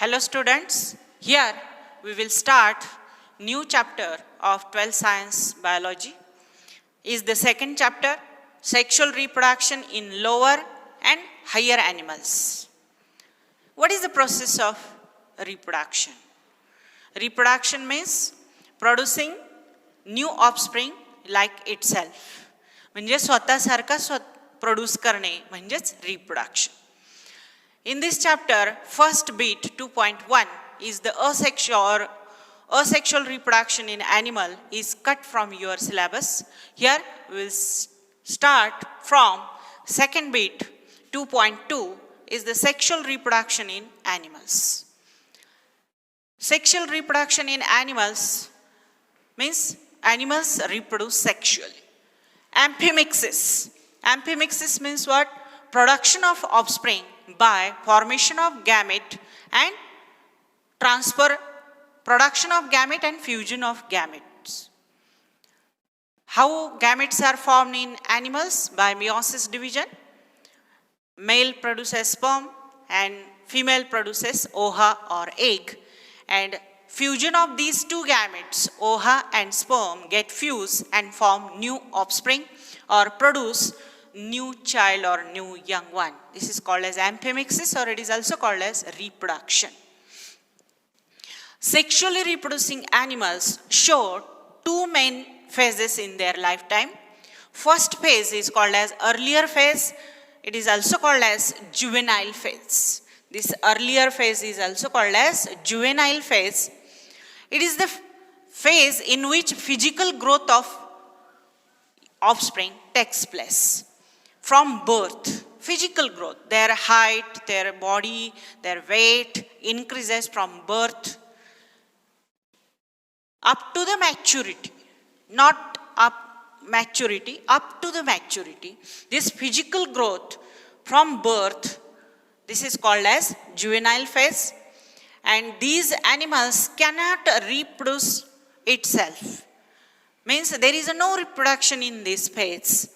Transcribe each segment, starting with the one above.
Hello students, here we will start new chapter of 12th Science Biology. Is the second chapter, Sexual Reproduction in Lower and Higher Animals. What is the process of reproduction? Reproduction means producing new offspring like itself. म्हणजे स्वतःसारखा produce करणे म्हणजेच reproduction. In this chapter, first bit 2.1 is the asexual reproduction in animal is cut from your syllabus. Here we will start from second bit 2.2 is the sexual reproduction in animals. Sexual reproduction in animals means animals reproduce sexually. Amphimixis. Amphimixis means what? Production of offspring by formation of gamete and production of gamete and fusion of gametes. How gametes are formed in animals? By meiosis division. Male produces sperm and female produces ova or egg. And fusion of these two gametes, ova and sperm, get fused and form new offspring or produce new child or new young one. This is called as amphimixis, or it is also called as reproduction. Sexually reproducing animals show two main phases in their lifetime. First phase is called as earlier phase. It is also called as juvenile phase. This earlier phase is also called as juvenile phase. It is the phase in which physical growth of offspring takes place. From birth, physical growth, their height, their body, their weight increases from birth up to the maturity, not up maturity, up to the maturity. This physical growth from birth, this is called as juvenile phase, and these animals cannot reproduce itself. Means there is no reproduction in this phase.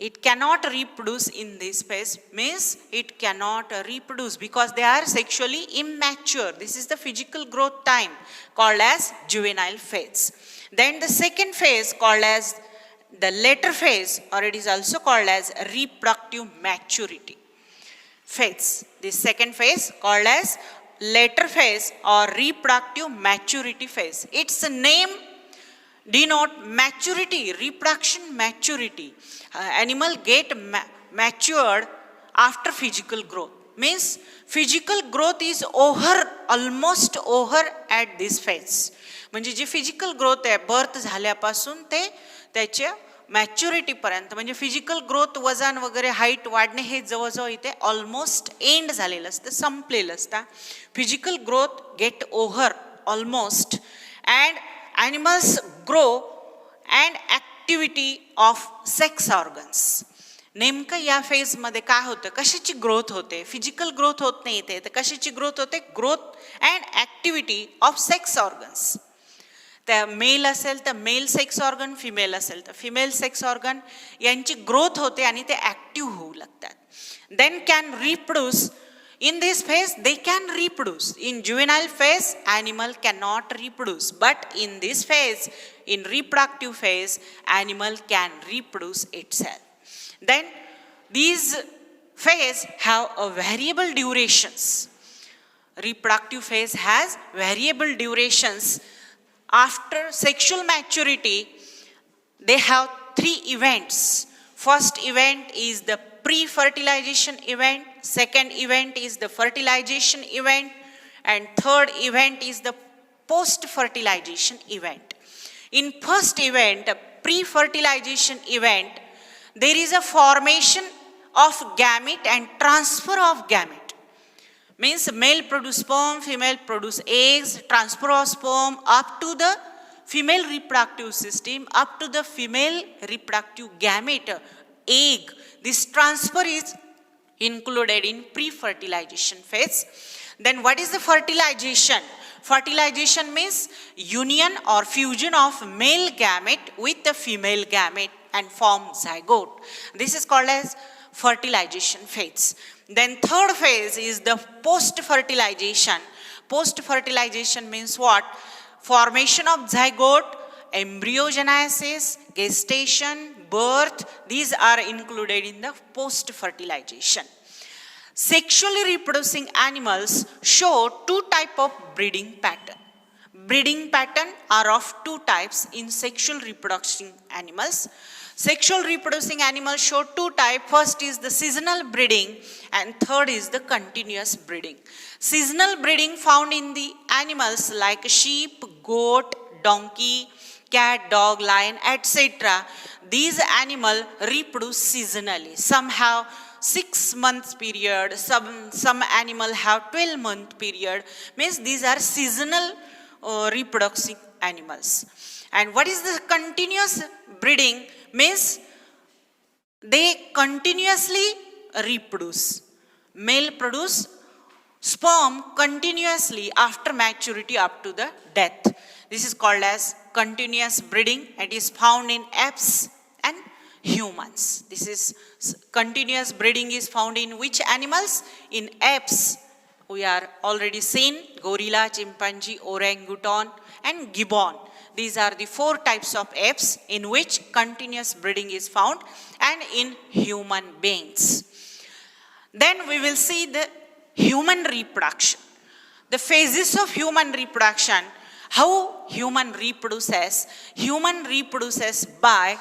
It cannot reproduce in this phase, means it cannot reproduce because they are sexually immature. This is the physical growth time called as juvenile phase. Then the second phase called as the later phase, or it is also called as reproductive maturity phase. This second phase called as later phase or reproductive maturity phase. Its name denote maturity, reproduction maturity. Animal get matured after physical growth. Means physical growth is over, almost over at this phase. म्हणजे जी physical growth आहे birth झाल्यापासून ते त्याच्या maturity पर्यंत म्हणजे physical growth वजन वगैरे height वाढणे हे जवळजवळ इथे ऑलमोस्ट एंड झालेलं असतं, संपलेलं असतं. Physical growth get over almost and animals grow and activity of sex organs. नेमकं या फेज मध्ये काय होतं, कशाची ग्रोथ होते, फिजिकल ग्रोथ होत नाही इथे, तर कशाची ग्रोथ होते, growth and activity of sex organs. त्या मेल असेल तर मेल सेक्स ऑर्गन, फिमेल असेल तर फिमेल सेक्स ऑर्गन यांची ग्रोथ होते आणि ते ऍक्टिव्ह होऊ लागतात. Then can reproduce. In this phase, they can reproduce. In juvenile phase, animal cannot reproduce. But in this phase, in reproductive phase, animal can reproduce itself. Then these phase have a variable durations. Reproductive phase has variable durations. After sexual maturity, they have three events. First event is the pre-fertilization event, second event is the fertilization event, and third event is the post-fertilization event. In first event, pre-fertilization event, there is a formation of gamete and transfer of gamete. Means male produce sperm, female produce eggs, transfer of sperm up to the female reproductive system, up to the female reproductive gamete, egg. This transfer is included in pre-fertilization phase. Then what is the fertilization? Fertilization means union or fusion of male gamete with the female gamete and form zygote. This is called as fertilization phase. Then third phase is the post-fertilization. Post-fertilization means what? Formation of zygote, embryogenesis, gestation, birth. These are included in the post-fertilization. Sexually reproducing animals show two types of breeding pattern. Breeding pattern are of two types in sexual reproducing animals. Sexual reproducing animals show two types. First is the seasonal breeding and third is the continuous breeding. Seasonal breeding found in the animals like sheep, goat, donkey, cat, dog, lion, etc. These animals reproduce seasonally. Some have 6 months period, some animal have 12-month period. Means these are seasonal reproducing animals. And what is the continuous breeding? Means they continuously reproduce. Male produce sperm continuously after maturity up to the death. This is called as continuous breeding and is found in apes and humans. This is continuous breeding is found in which animals? In apes. We are already seen gorilla, chimpanzee, orangutan and gibbon. These are the 4 types of apes in which continuous breeding is found and in human beings. Then we will see the human reproduction. The phases of human reproduction, how human reproduces. Human reproduces by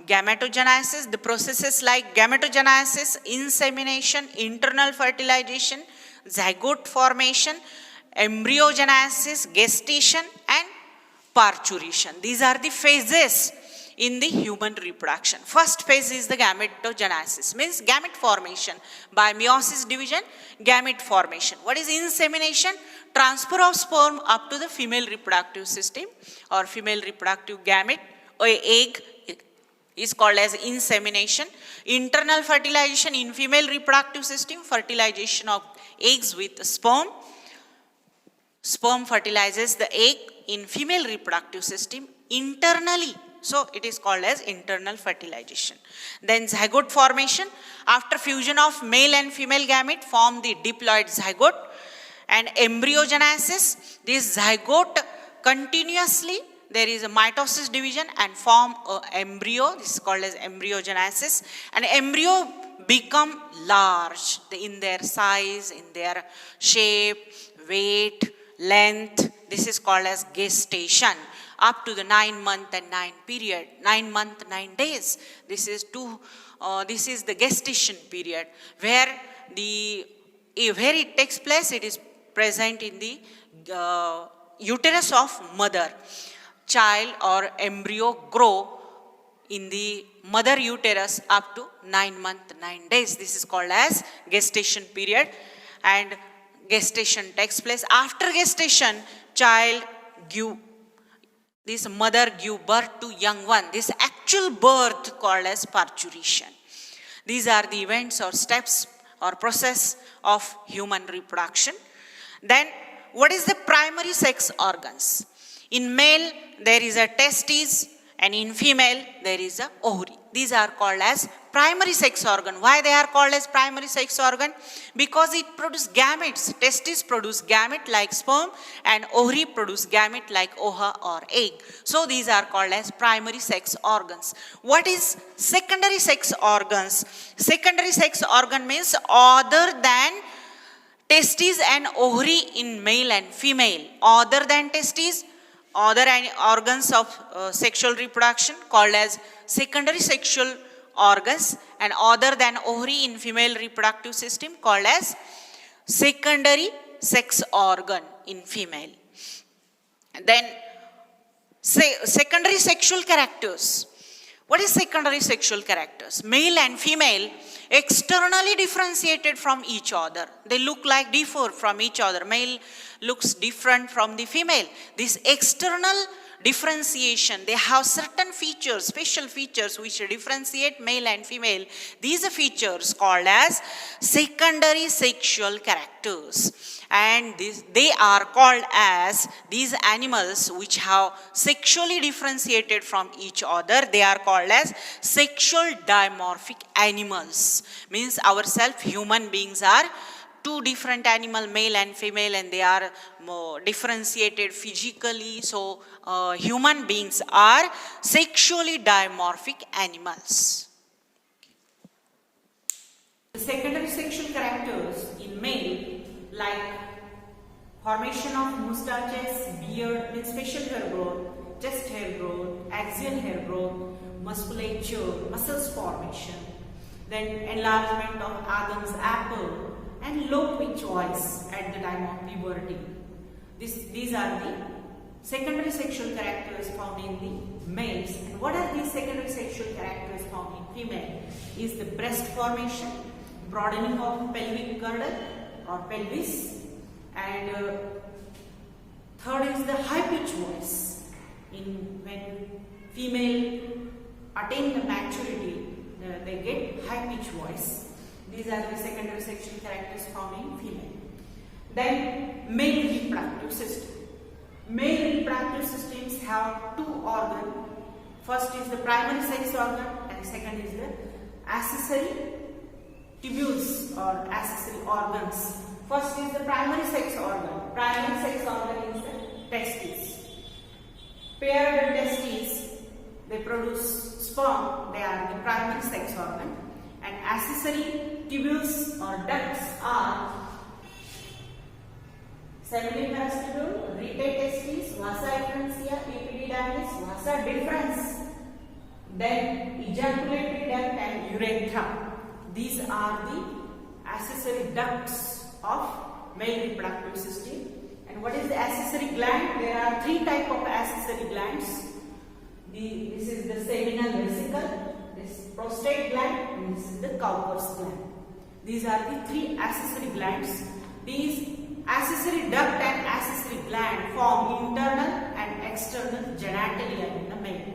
gametogenesis, the processes like gametogenesis, insemination, internal fertilization, zygote formation, embryogenesis, gestation and parturition. These are the phases in the human reproduction. First phase is the gametogenesis, means gamete formation. By meiosis division, gamete formation. What is insemination? Transfer of sperm up to the female reproductive system or female reproductive gamete or egg is called as insemination. Internal fertilization in female reproductive system, fertilization of eggs with sperm. Sperm fertilizes the egg in female reproductive system internally. So it is called as internal fertilization. Then zygote formation. After fusion of male and female gamete form the diploid zygote. And embryogenesis. This zygote continuously, there is a mitosis division and form an embryo. This is called as embryogenesis. And embryo become large in their size, in their shape, weight, length. This is called as gestation up to the 9-month and 9 period. 9 months, 9 days. This is the gestation period where it takes place. It is present in the uterus of mother. Child or embryo grow in the mother uterus up to 9 months, 9 days. This is called as gestation period. And gestation takes place. After gestation, this mother give birth to young one. This actual birth called as parturition. These are the events or steps or process of human reproduction. Then what is the primary sex organs? In male there is a testis and in female there is a ovary. These are called as primary sex organ. Why they are called as primary sex organ? Because it produces gametes. Testis produce gamete like sperm and ovary produce gamete like ova or egg. So these are called as primary sex organs. What is secondary sex organs? Secondary sex organ means other than testes and ovary in male and female. Other than testes, other organs of sexual reproduction called as secondary sexual organs, and other than ovary in female reproductive system called as secondary sex organ in female. Then secondary sexual characters. What is secondary sexual characters? Male and female externally differentiated from each other. They look like differ from each other. Male looks different from the female. This external differentiation. They have certain features, special features which differentiate male and female. These are features called as secondary sexual characters. And they are called as, these animals which have sexually differentiated from each other, they are called as sexual dimorphic animals. Means ourselves, human beings, are two different animal, male and female, and they are more differentiated physically. So human beings are sexually dimorphic animals. The secondary sexual characters in male, like formation of mustaches, beard, means facial hair growth, chest hair growth, axial hair growth, musculature, muscles formation, then enlargement of Adam's apple, and low pitch voice at the time of puberty. These are the secondary sexual characters found in the males. And what are these secondary sexual characters found in female? Is the breast formation, broadening of pelvic girdle or pelvis, and third is the high pitch voice. When female attain the maturity, they get high pitch voice. These are the secondary sexual characters found in female. Then male reproductive system. Male reproductive systems have two organs. First is the primary sex organ, and second is the accessory tubules or accessory organs. First is the primary sex organ. Primary sex organ is the testes. Paired testes, they produce sperm. They are the primary sex organ. And accessory tubules or ducts are seminiferous tubule, rete testis, vasa efferentia, epididymis, vasa deferens, then ejaculatory duct and urethra. These are the accessory ducts of male reproductive system. And what is the accessory gland? There are three types of accessory glands. This is the seminal vesicle, this prostate gland, and this is the Cowper's gland. These are the three accessory glands. These accessory duct and accessory gland form internal and external genitalia in the male.